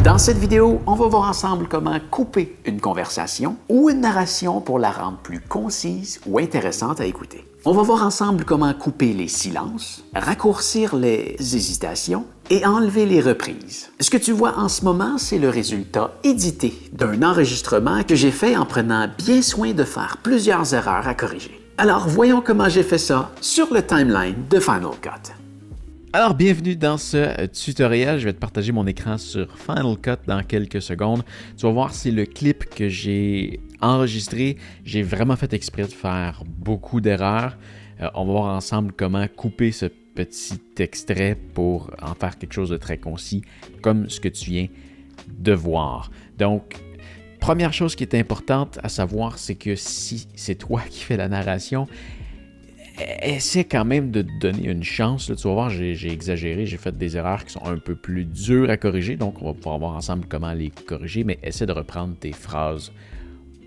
Dans cette vidéo, on va voir ensemble comment couper une conversation ou une narration pour la rendre plus concise ou intéressante à écouter. On va voir ensemble comment couper les silences, raccourcir les hésitations et enlever les reprises. Ce que tu vois en ce moment, c'est le résultat édité d'un enregistrement que j'ai fait en prenant bien soin de faire plusieurs erreurs à corriger. Alors, voyons comment j'ai fait ça sur le timeline de Final Cut. Alors, bienvenue dans ce tutoriel. Je vais te partager mon écran sur Final Cut dans quelques secondes. Tu vas voir, c'est le clip que j'ai enregistré. J'ai vraiment fait exprès de faire beaucoup d'erreurs. On va voir ensemble comment couper ce petit extrait pour en faire quelque chose de très concis, comme ce que tu viens de voir. Donc, première chose qui est importante à savoir, c'est que si c'est toi qui fais la narration, essaie quand même de te donner une chance. Là, tu vas voir, j'ai exagéré, j'ai fait des erreurs qui sont un peu plus dures à corriger, donc on va pouvoir voir ensemble comment les corriger, mais essaie de reprendre tes phrases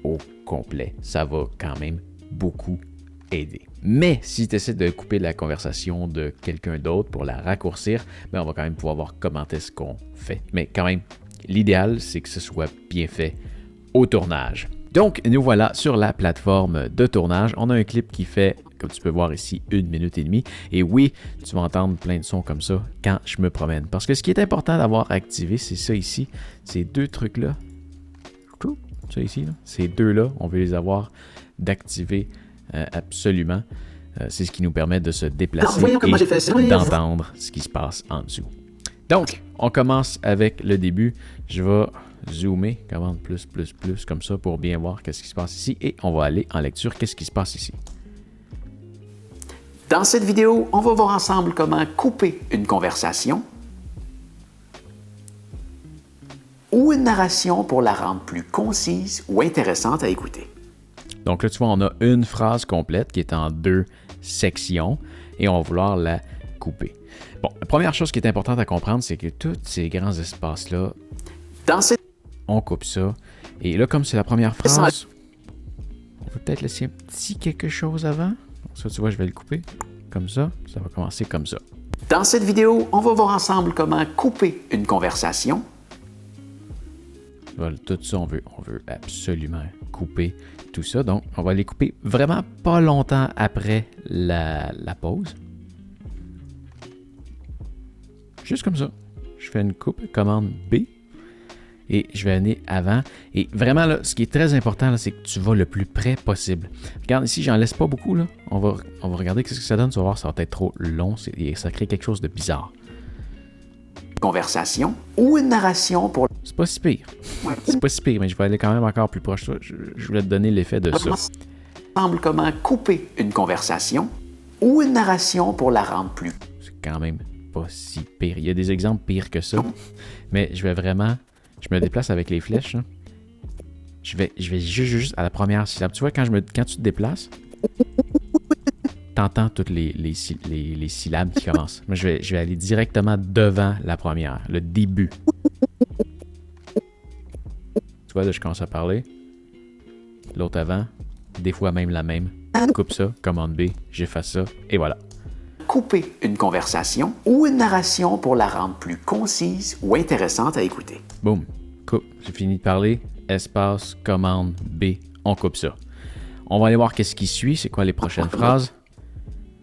au complet. Ça va quand même beaucoup aider. Mais si tu essaies de couper la conversation de quelqu'un d'autre pour la raccourcir, ben on va quand même pouvoir voir comment est-ce qu'on fait. Mais quand même, l'idéal, c'est que ce soit bien fait au tournage. Donc, nous voilà sur la plateforme de tournage. On a un clip qui fait, comme tu peux voir ici, 1 minute et demie. Et oui, tu vas entendre plein de sons comme ça quand je me promène. Parce que ce qui est important d'avoir activé, c'est ça ici, ces deux trucs-là. Ça ici, là. Ces deux-là, on veut les avoir d'activer absolument. C'est ce qui nous permet de se déplacer et d'entendre ce qui se passe en dessous. Donc, on commence avec le début. Je vais zoomer, commande plus, comme ça pour bien voir qu'est-ce qui se passe ici. Et on va aller en lecture, qu'est-ce qui se passe ici. Dans cette vidéo, on va voir ensemble comment couper une conversation ou une narration pour la rendre plus concise ou intéressante à écouter. Donc là, tu vois, on a une phrase complète qui est en 2 sections et on va vouloir la couper. Bon, la première chose qui est importante à comprendre, c'est que tous ces grands espaces-là, on coupe ça. Et là, comme c'est la première phrase, on peut peut-être laisser un petit quelque chose avant. Ça, tu vois, je vais le couper comme ça. Ça va commencer comme ça. Dans cette vidéo, on va voir ensemble comment couper une conversation. Voilà, tout ça, on veut absolument couper tout ça. Donc, on va les couper vraiment pas longtemps après la pause. Juste comme ça. Je fais une coupe, commande B. Et je vais aller avant. Et vraiment, là, ce qui est très important, là, c'est que tu vas le plus près possible. Regarde ici, j'en laisse pas beaucoup. Là. On va regarder ce que ça donne. Tu vas voir, ça va être trop long et ça crée quelque chose de bizarre. Conversation ou une narration pour... C'est pas si pire. C'est pas si pire, mais je vais aller quand même encore plus proche. Je voulais te donner l'effet de ça. Ensemble, comment couper une conversation ou une narration pour la rendre plus... C'est quand même pas si pire. Il y a des exemples pires que ça. Mais je vais vraiment... Je me déplace avec les flèches. Là. Je vais juste à la première syllabe. Tu vois, quand tu te déplaces, t'entends toutes les syllabes qui commencent. Moi, je vais aller directement devant la première, le début. Tu vois, là, je commence à parler. L'autre avant, des fois même la même. Coupe ça, commande B, j'efface ça, et voilà. Couper une conversation ou une narration pour la rendre plus concise ou intéressante à écouter. Boum, coupe, j'ai fini de parler. Espace, commande B, on coupe ça. On va aller voir qu'est-ce qui suit, c'est quoi les prochaines phrases.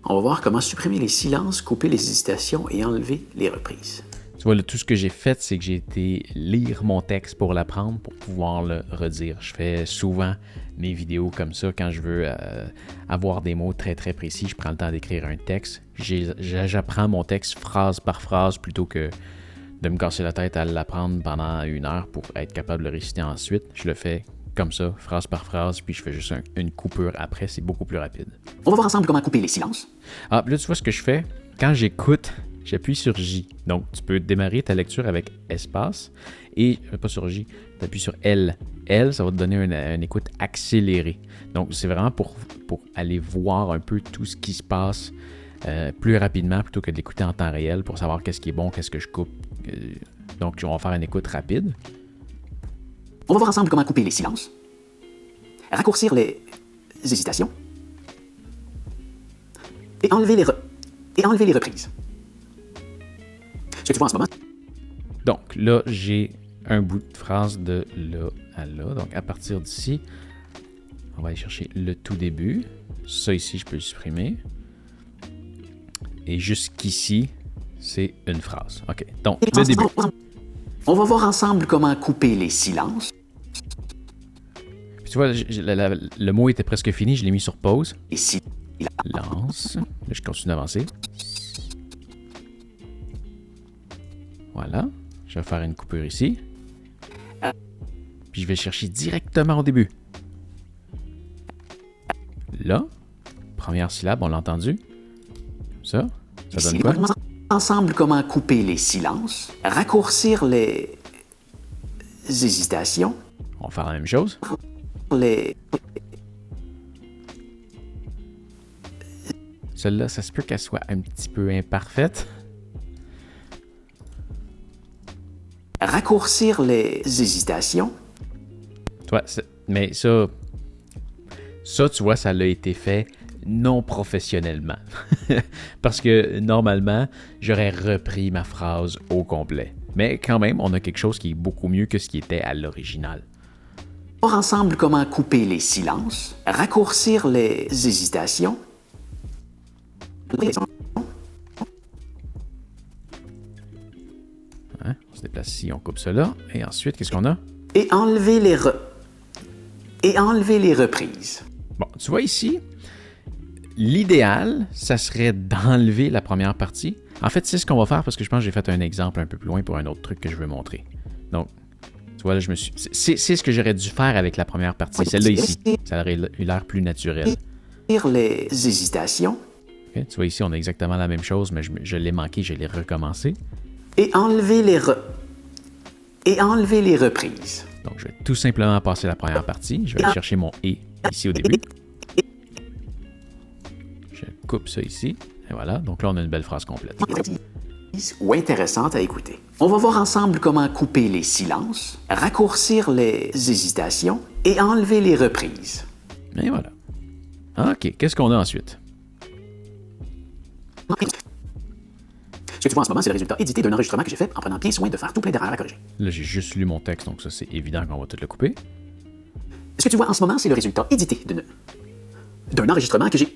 On va voir comment supprimer les silences, couper les hésitations et enlever les reprises. Tu vois, là, tout ce que j'ai fait, c'est que j'ai été lire mon texte pour l'apprendre, pour pouvoir le redire. Je fais souvent mes vidéos comme ça quand je veux avoir des mots très très précis. Je prends le temps d'écrire un texte. J'apprends mon texte phrase par phrase plutôt que de me casser la tête à l'apprendre pendant 1 heure pour être capable de le réciter ensuite. Je le fais comme ça, phrase par phrase, puis je fais juste une coupure après. C'est beaucoup plus rapide. On va voir ensemble comment couper les silences. Ah, puis là, tu vois ce que je fais? Quand j'écoute, j'appuie sur J. Donc, tu peux démarrer ta lecture avec espace et, pas sur J, tu appuies sur L. L, ça va te donner une écoute accélérée. Donc, c'est vraiment pour aller voir un peu tout ce qui se passe plus rapidement plutôt que de l'écouter en temps réel pour savoir qu'est-ce qui est bon, qu'est-ce que je coupe. Donc, on va faire une écoute rapide. On va voir ensemble comment couper les silences, raccourcir les hésitations et enlever les reprises. Ce que tu vois en ce moment. Donc là, j'ai un bout de phrase de là à là. Donc, à partir d'ici, on va aller chercher le tout début. Ça ici, je peux le supprimer. Et jusqu'ici, c'est une phrase. OK, donc, le début. On va voir ensemble comment couper les silences. Puis tu vois, le mot était presque fini, je l'ai mis sur pause. Les silences. Lance. Là, je continue d'avancer. Voilà. Je vais faire une coupure ici. Puis je vais chercher directement au début. Là. Première syllabe, on l'a entendu. Ça donne quoi? Ensemble comment couper les silences, raccourcir les hésitations. On va faire la même chose. Celle-là, ça se peut qu'elle soit un petit peu imparfaite. Raccourcir les hésitations. Toi, mais ça, tu vois, ça l'a été fait non professionnellement. Parce que normalement, j'aurais repris ma phrase au complet. Mais quand même, on a quelque chose qui est beaucoup mieux que ce qui était à l'original. Voir ensemble comment couper les silences, raccourcir les hésitations. Hein? On se déplace ici, on coupe cela. Et ensuite, qu'est-ce qu'on a? Et enlever les reprises. Bon, tu vois ici, l'idéal, ça serait d'enlever la première partie. En fait, c'est ce qu'on va faire parce que je pense que j'ai fait un exemple un peu plus loin pour un autre truc que je veux montrer. Donc, tu vois, là, c'est ce que j'aurais dû faire avec la première partie. Celle-là ici, ça aurait eu l'air plus naturel. Les hésitations. Okay, tu vois ici, on a exactement la même chose, mais je l'ai manqué, je l'ai recommencé. Et enlever les reprises. Donc, je vais tout simplement passer la première partie. Je vais aller chercher mon « et » ici au début. Je coupe ça ici. Et voilà. Donc là, on a une belle phrase complète. Ou intéressante à écouter. On va voir ensemble comment couper les silences, raccourcir les hésitations et enlever les reprises. Et voilà. OK. Qu'est-ce qu'on a ensuite? Ce que tu vois en ce moment, c'est le résultat édité d'un enregistrement que j'ai fait en prenant bien soin de faire tout plein d'erreurs à corriger. Là, j'ai juste lu mon texte, donc ça, c'est évident qu'on va tout le couper. Ce que tu vois en ce moment, c'est le résultat édité d'un enregistrement que j'ai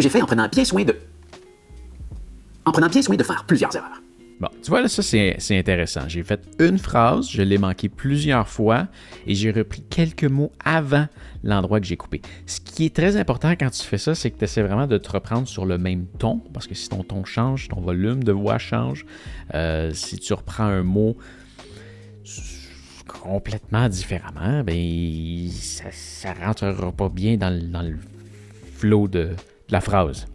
fait en prenant bien soin de faire plusieurs erreurs. Bon, tu vois, là, ça, c'est intéressant. J'ai fait une phrase, je l'ai manqué plusieurs fois et j'ai repris quelques mots avant l'endroit que j'ai coupé. Ce qui est très important quand tu fais ça, c'est que tu essaies vraiment de te reprendre sur le même ton, parce que si ton ton change, ton volume de voix change. Si tu reprends un mot complètement différemment, ben ça rentrera pas bien dans le flow de la phrase.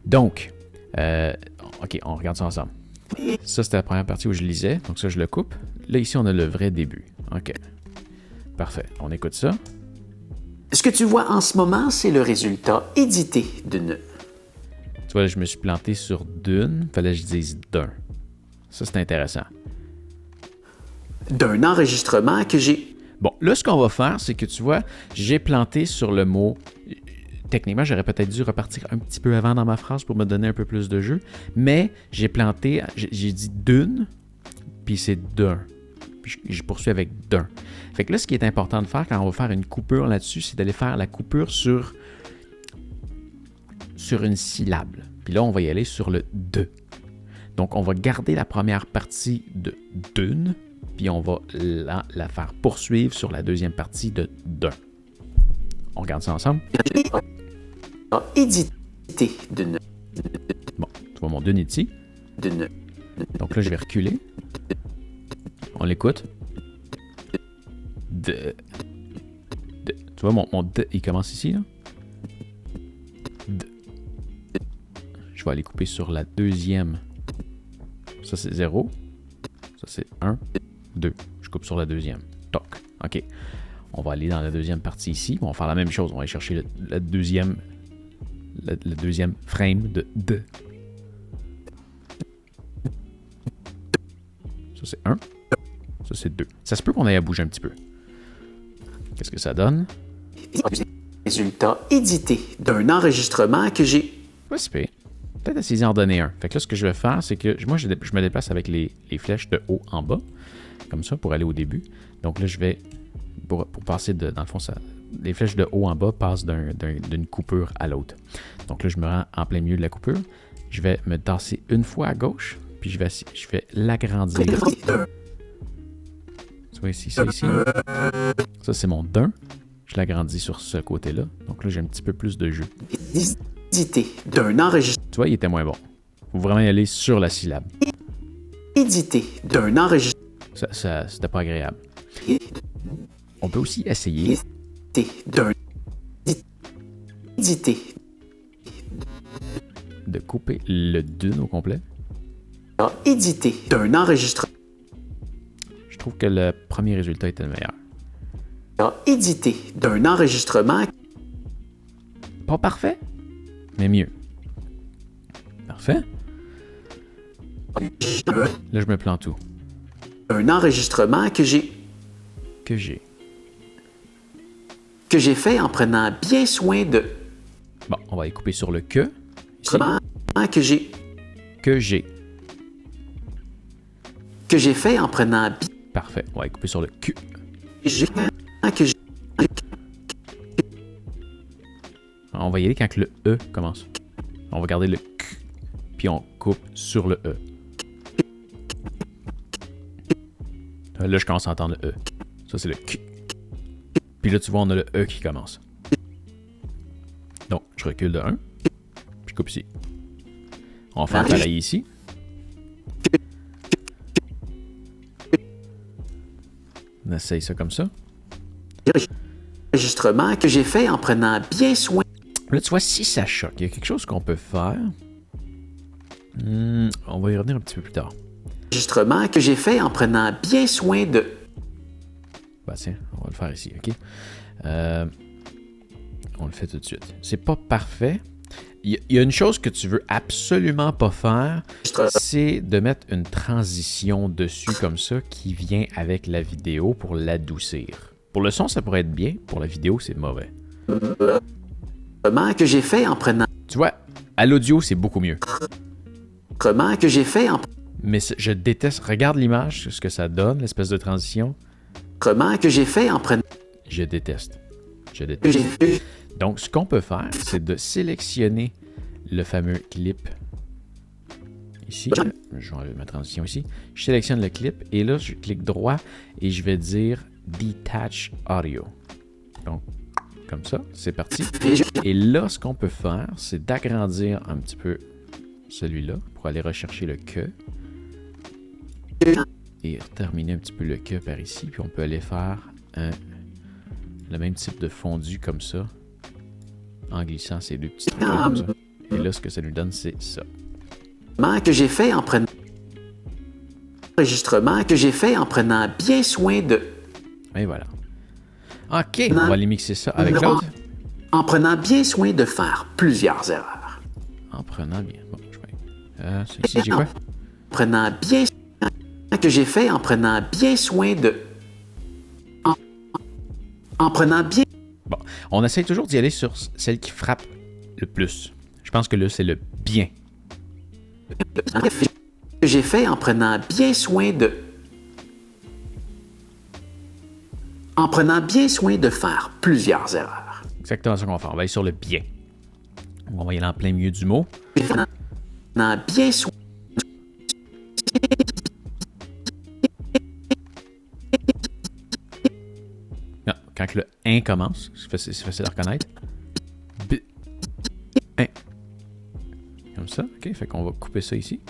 Donc, OK, on regarde ça ensemble. Ça, c'était la première partie où je lisais, donc ça, je le coupe. Là, ici, on a le vrai début. OK. Parfait. On écoute ça. Ce que tu vois en ce moment, c'est le résultat édité d'une... Tu vois, là, je me suis planté sur d'une. Fallait que je dise d'un. Ça, c'est intéressant. D'un enregistrement que j'ai... Bon, là, ce qu'on va faire, c'est que tu vois, j'ai planté sur le mot... Techniquement, j'aurais peut-être dû repartir un petit peu avant dans ma phrase pour me donner un peu plus de jeu, mais j'ai planté, j'ai dit d'une, puis c'est d'un. Puis je poursuis avec d'un. Fait que là, ce qui est important de faire quand on va faire une coupure là-dessus, c'est d'aller faire la coupure sur une syllabe. Puis là, on va y aller sur le de. Donc, on va garder la première partie de d'une, puis on va la faire poursuivre sur la deuxième partie de d'un. On regarde ça ensemble. Édité d'une... Bon, tu vois mon d'une ici. Donc là, je vais reculer. On l'écoute. De. Tu vois, mon de, il commence ici, là. De. Je vais aller couper sur la deuxième. Ça, c'est 0. Ça, c'est 1, 2. Je coupe sur la deuxième. Toc. OK. On va aller dans la deuxième partie ici. On va faire la même chose. On va aller chercher le deuxième frame de de. Ça, c'est 1. Ça, c'est 2. Ça se peut qu'on aille à bouger un petit peu. Qu'est-ce que ça donne? Résultat édité d'un enregistrement que j'ai... Pas si pire. peut-être essayer d'en donner un. Fait que là, ce que je vais faire, c'est que moi, je me déplace avec les flèches de haut en bas, comme ça, pour aller au début. Donc là, je vais, pour passer dans le fond, les flèches de haut en bas passent d'une coupure à l'autre. Donc là, je me rends en plein milieu de la coupure. Je vais me tasser une fois à gauche, puis je vais l'agrandir. Tu vois ici, ça ici. Ça, c'est mon d'un. Je l'agrandis sur ce côté-là. Donc là, j'ai un petit peu plus de jeu. Édité d'un enregistrement. Tu vois, il était moins bon. Il faut vraiment y aller sur la syllabe. Édité d'un enregistrement. Ça, c'était pas agréable. On peut aussi essayer. Édité. De couper le d'une au complet. Édité d'un enregistrement. Je trouve que le premier résultat était le meilleur. Édité d'un enregistrement. Pas parfait, mais mieux. Parfait. Là, je me plante tout. Un enregistrement que j'ai fait en prenant bien soin de. Bon, on va y couper sur le que. Ici. Que j'ai fait en prenant bien. Parfait. On va y couper sur le Q. On va y aller quand le E commence. On va garder le Q, puis on coupe sur le E. Là, je commence à entendre le E. Ça, c'est le Q. Puis là, tu vois, on a le E qui commence. Donc, je recule de 1, puis je coupe ici. On va faire pareil ici. On essaye ça comme ça. Enregistrement que j'ai fait en prenant bien soin. Là, tu vois, si ça choque, il y a quelque chose qu'on peut faire. On va y revenir un petit peu plus tard. Enregistrement que j'ai fait en prenant bien soin de. Bah tiens, on va le faire ici, ok? On le fait tout de suite. C'est pas parfait. Il y a une chose que tu veux absolument pas faire, c'est de mettre une transition dessus comme ça qui vient avec la vidéo pour l'adoucir. Pour le son, ça pourrait être bien. Pour la vidéo, c'est mauvais. Que j'ai fait en prenant. Tu vois, à l'audio, c'est beaucoup mieux. Que j'ai fait en. Mais je déteste. Regarde l'image, ce que ça donne, l'espèce de transition. Que j'ai fait en prenant. Je déteste. Donc, ce qu'on peut faire, c'est de sélectionner le fameux clip. Ici, je vais enlever ma transition ici. Je sélectionne le clip et là, je clique droit et je vais dire Detach Audio. Donc, comme ça, c'est parti. Et là, ce qu'on peut faire, c'est d'agrandir un petit peu celui-là pour aller rechercher le que. Et terminer un petit peu le que par ici. Puis on peut aller faire le même type de fondu comme ça. En glissant ces deux petits trucs comme ça. Et là, ce que ça nous donne, c'est ça. Que j'ai fait en prenant. Enregistrement que j'ai fait en prenant bien soin de. Et voilà. OK, on va aller mixer ça avec l'autre. En prenant bien soin de faire plusieurs erreurs. En prenant bien. Bon, je vais. C'est ici, j'ai quoi? Prenant bien. Que j'ai fait en prenant bien soin de. En prenant bien. Bon, on essaie toujours d'y aller sur celle qui frappe le plus. Je pense que là, c'est le bien. Que j'ai fait en prenant bien soin de. En prenant bien soin de faire plusieurs erreurs. Exactement ce qu'on va faire. On va aller sur le bien. On va y aller en plein milieu du mot. En bien soin. Non, quand le 1 commence, c'est facile à reconnaître. B, 1. Comme ça, ok. Fait qu'on va couper ça ici.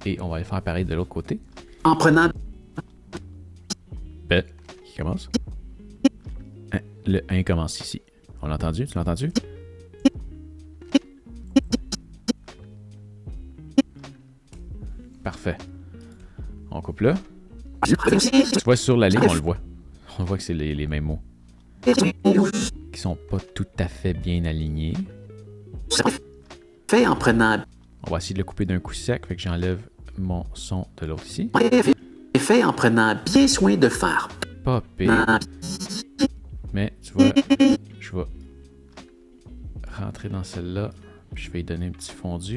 Et on va aller faire pareil de l'autre côté. En prenant. B, qui commence. Le 1 commence ici. On l'a entendu? Tu l'as entendu? Parfait. On coupe là. Tu vois, sur la ligne, on le voit. On voit que c'est les mêmes mots. Qui sont pas tout à fait bien alignés. Fait en prenant. On va essayer de le couper d'un coup sec. Fait que j'enlève mon son de l'autre ici. Fait en prenant bien soin de faire. Pas pire. Mais tu vois, je vais rentrer dans celle-là. Je vais lui donner un petit fondu.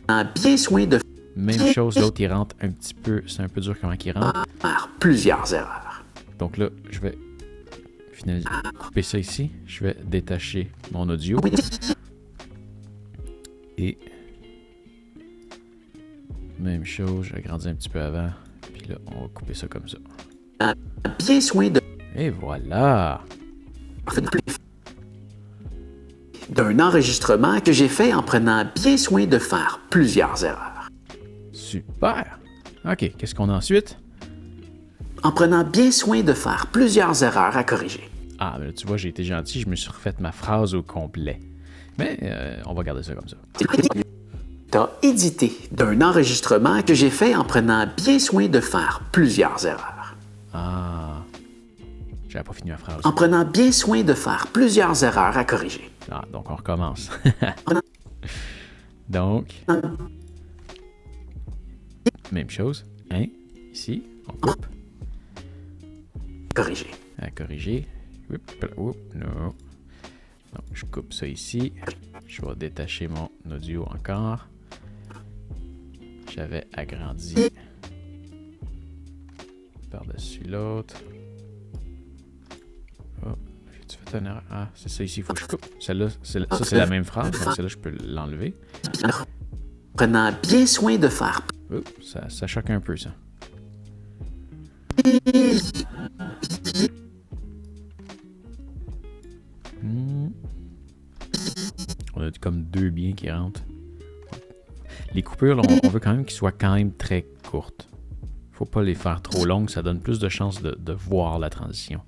En bien soin de Même chose, l'autre, il rentre un petit peu. C'est un peu dur comment il rentre. faire plusieurs erreurs. Donc là, je vais finaliser. Couper ça ici. Je vais détacher mon audio. Et même chose, je vais agrandir un petit peu avant. Puis là, on va couper ça comme ça. En bien soin de Et voilà! d'un enregistrement que j'ai fait en prenant bien soin de faire plusieurs erreurs. Super! OK, qu'est-ce qu'on a ensuite? En prenant bien soin de faire plusieurs erreurs à corriger. Ah, ben là, tu vois, j'ai été gentil, je me suis refait ma phrase au complet. Mais on va garder ça comme ça. T'as édité d'un enregistrement que j'ai fait en prenant bien soin de faire plusieurs erreurs. Ah, j'avais pas fini ma phrase. En prenant bien soin de faire plusieurs erreurs à corriger. Ah, donc on recommence. Donc, même chose. Hein? Ici, on coupe. Corriger. À corriger. Oups, non. Donc, je coupe ça ici. Je vais détacher mon audio encore. J'avais agrandi par-dessus l'autre. Oh, j'ai-tu fait une erreur? Ah, c'est ça ici, il faut que je coupe. Celle-là, ça, c'est la même phrase, donc celle-là, je peux l'enlever. Prenant bien soin de faire Oups, ça choque un peu, ça. On a comme deux biens qui rentrent. Les coupures, là, on veut quand même qu'ils soient quand même très courtes. Faut pas les faire trop longues, ça donne plus de chances de voir la transition.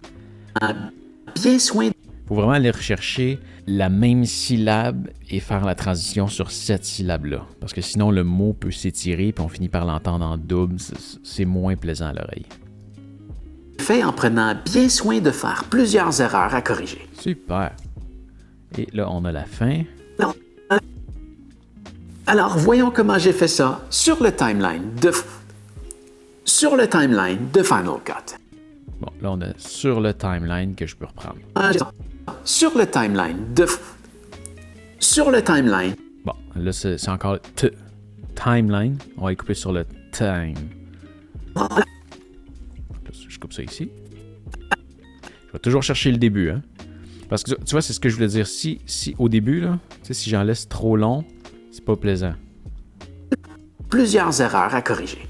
bien soin Faut vraiment aller rechercher la même syllabe et faire la transition sur cette syllabe-là. Parce que sinon, le mot peut s'étirer puis on finit par l'entendre en double. C'est moins plaisant à l'oreille. fait en prenant bien soin de faire plusieurs erreurs à corriger. Super. Et là, on a la fin. Alors, voyons comment j'ai fait ça sur le timeline de Final Cut. Bon, là, on a sur le timeline que je peux reprendre. Sur le timeline Bon, là, c'est encore timeline. On va y couper sur le time. Je coupe ça ici. Je vais toujours chercher le début, hein. Parce que tu vois, c'est ce que je voulais dire. Si au début, là, tu sais, si j'en laisse trop long, c'est pas plaisant. Plusieurs erreurs à corriger.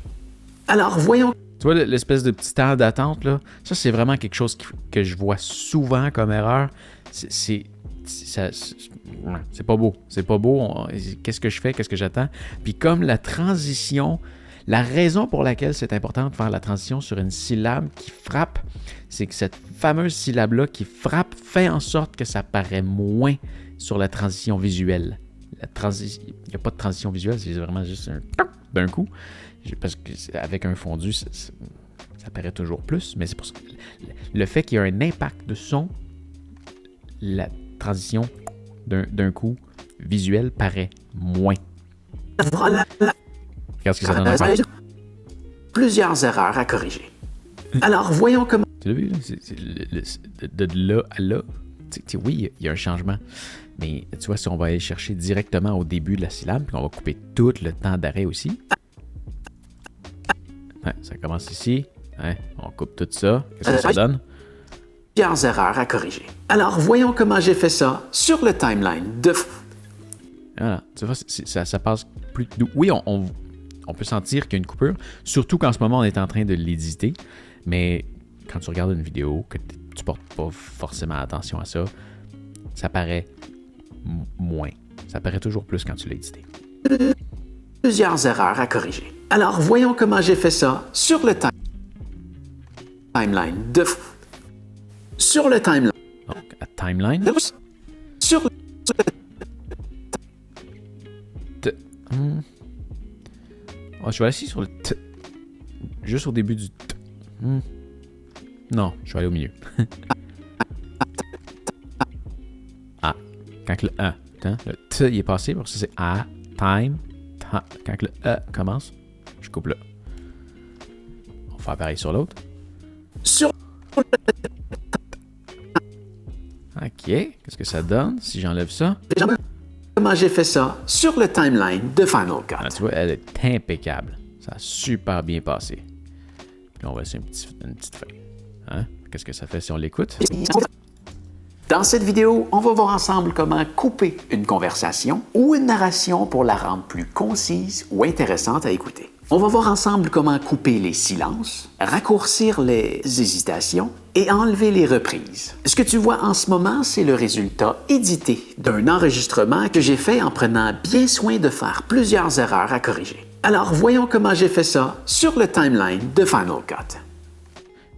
Alors, voyons. Tu vois, l'espèce de petit temps d'attente, là, ça, c'est vraiment quelque chose que je vois souvent comme erreur. C'est pas beau. C'est pas beau. Qu'est-ce que je fais? Qu'est-ce que j'attends? Puis comme la transition, la raison pour laquelle c'est important de faire la transition sur une syllabe qui frappe, c'est que cette fameuse syllabe-là qui frappe fait en sorte que ça paraît moins sur la transition visuelle. Il n'y a pas de transition visuelle, c'est vraiment juste un d'un coup. Parce qu'avec un fondu, ça paraît toujours plus, mais c'est pour ça que le fait qu'il y a un impact de son, la transition d'un coup visuel paraît moins. Regarde ce que ça donne encore. Plusieurs erreurs à corriger. Alors, voyons comment. Tu l'as vu, là? De là à là, oui, il y a un changement. Mais tu vois, si on va aller chercher directement au début de la syllabe, puis on va couper tout le temps d'arrêt aussi. Ouais, ça commence ici. Ouais, on coupe tout ça. Qu'est-ce que ça donne? Plusieurs erreurs à corriger. Alors, voyons comment j'ai fait ça sur le timeline de. Voilà, tu vois, ça passe plus doux. Oui, on peut sentir qu'il y a une coupure, surtout qu'en ce moment, on est en train de l'éditer. Mais quand tu regardes une vidéo, que tu portes pas forcément attention à ça, ça paraît moins. Ça paraît toujours plus quand tu l'as édité. Plusieurs erreurs à corriger. Alors, voyons comment j'ai fait ça sur le timeline de. Sur le timeline. Donc, à timeline. Sur le. Oh, je vais aller ici sur le t. Juste au début du t. Non, je vais aller au milieu. Ah, quand le A, le T il est passé, parce que c'est A, time, quand le E commence, je coupe là. On va faire pareil sur l'autre. Sur. OK. qu'est-ce que ça donne si j'enlève ça? Comment j'ai fait ça sur le timeline de Final Cut. Ah, tu vois, elle est impeccable. Ça a super bien passé. Puis là, on va laisser une petite fin. Hein? Qu'est-ce que ça fait si on l'écoute? Dans cette vidéo, on va voir ensemble comment couper une conversation ou une narration pour la rendre plus concise ou intéressante à écouter. On va voir ensemble comment couper les silences, raccourcir les hésitations et enlever les reprises. Ce que tu vois en ce moment, c'est le résultat édité d'un enregistrement que j'ai fait en prenant bien soin de faire plusieurs erreurs à corriger. Alors, voyons comment j'ai fait ça sur le timeline de Final Cut.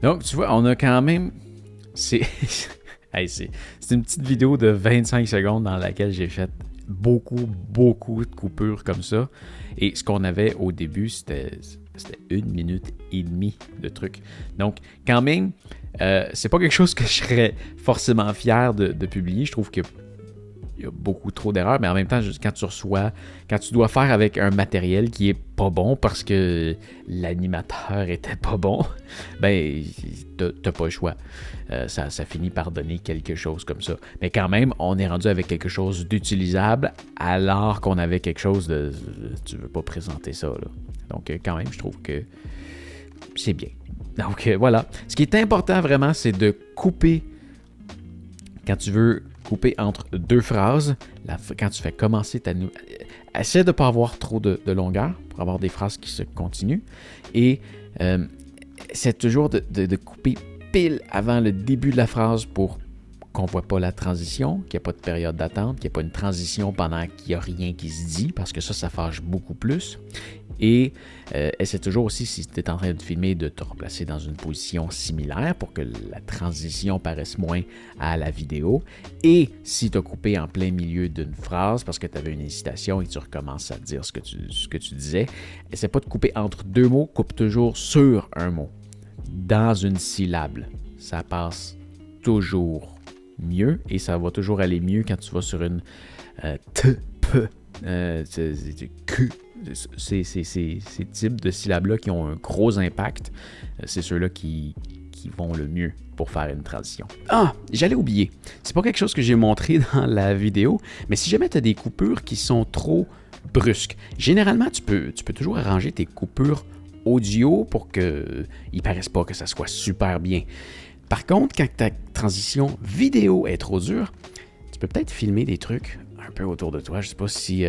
Donc, tu vois, on a quand même... C'est une petite vidéo de 25 secondes dans laquelle j'ai fait beaucoup de coupures comme ça. Et ce qu'on avait au début, c'était 1 minute et demie de trucs. Donc, quand même, c'est pas quelque chose que je serais forcément fier de publier. Je trouve qu'il y a beaucoup trop d'erreurs, mais en même temps, quand tu dois faire avec un matériel qui est pas bon parce que l'animateur était pas bon, ben, t'as pas le choix. Ça finit par donner quelque chose comme ça. Mais quand même, on est rendu avec quelque chose d'utilisable alors qu'on avait quelque chose de... Tu veux pas présenter ça, là. Donc, quand même, je trouve que c'est bien. Donc, voilà. Ce qui est important, vraiment, c'est de couper quand tu veux couper entre deux phrases, quand tu fais commencer ta nouvelle... Essaie de ne pas avoir trop de longueur pour avoir des phrases qui se continuent. Et essaie toujours de couper pile avant le début de la phrase pour qu'on ne voit pas la transition, qu'il n'y ait pas de période d'attente, qu'il n'y ait pas une transition pendant qu'il n'y a rien qui se dit, parce que ça fâche beaucoup plus. Et essaie toujours aussi, si tu es en train de filmer, de te replacer dans une position similaire pour que la transition paraisse moins à la vidéo. Et si tu as coupé en plein milieu d'une phrase parce que tu avais une hésitation et tu recommences à dire ce que tu disais, essaie pas de couper entre deux mots, coupe toujours sur un mot, dans une syllabe. Ça passe toujours mieux et ça va toujours aller mieux quand tu vas sur une t, p, q. Ces types de syllabes-là qui ont un gros impact, c'est ceux-là qui vont le mieux pour faire une transition. Ah, j'allais oublier. C'est pas quelque chose que j'ai montré dans la vidéo, mais si jamais tu as des coupures qui sont trop brusques, généralement, tu peux toujours arranger tes coupures audio pour qu'ils ne paraissent pas que ça soit super bien. Par contre, quand ta transition vidéo est trop dure, tu peux peut-être filmer des trucs un peu autour de toi. Je sais pas si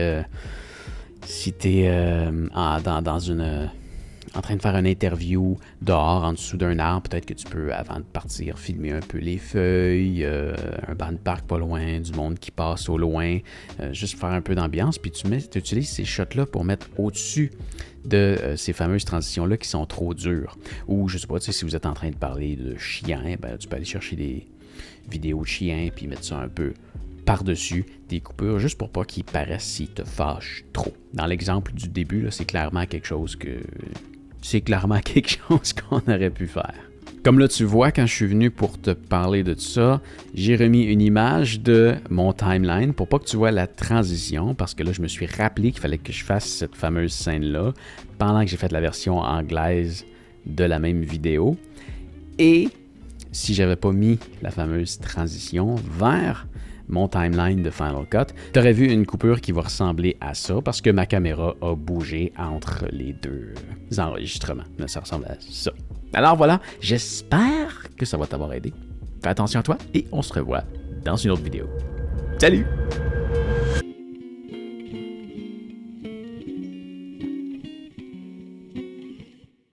tu es en train de faire une interview dehors, en dessous d'un arbre, peut-être que tu peux, avant de partir, filmer un peu les feuilles, un banc de parc pas loin, du monde qui passe au loin, juste faire un peu d'ambiance, puis tu utilises ces shots-là pour mettre au-dessus de ces fameuses transitions-là qui sont trop dures. Ou, je sais pas, si vous êtes en train de parler de chiens, ben, tu peux aller chercher des vidéos de chiens, puis mettre ça un peu par-dessus des coupures, juste pour pas qu'ils paraissent s'ils te fâchent trop. Dans l'exemple du début, là, c'est clairement quelque chose qu'on aurait pu faire. Comme là, tu vois, quand je suis venu pour te parler de tout ça, j'ai remis une image de mon timeline pour pas que tu vois la transition, parce que là, je me suis rappelé qu'il fallait que je fasse cette fameuse scène-là pendant que j'ai fait la version anglaise de la même vidéo. Et si j'avais pas mis la fameuse transition vers mon timeline de Final Cut, tu aurais vu une coupure qui va ressembler à ça parce que ma caméra a bougé entre les deux enregistrements. Ça ressemble à ça. Alors voilà, j'espère que ça va t'avoir aidé. Fais attention à toi et on se revoit dans une autre vidéo. Salut!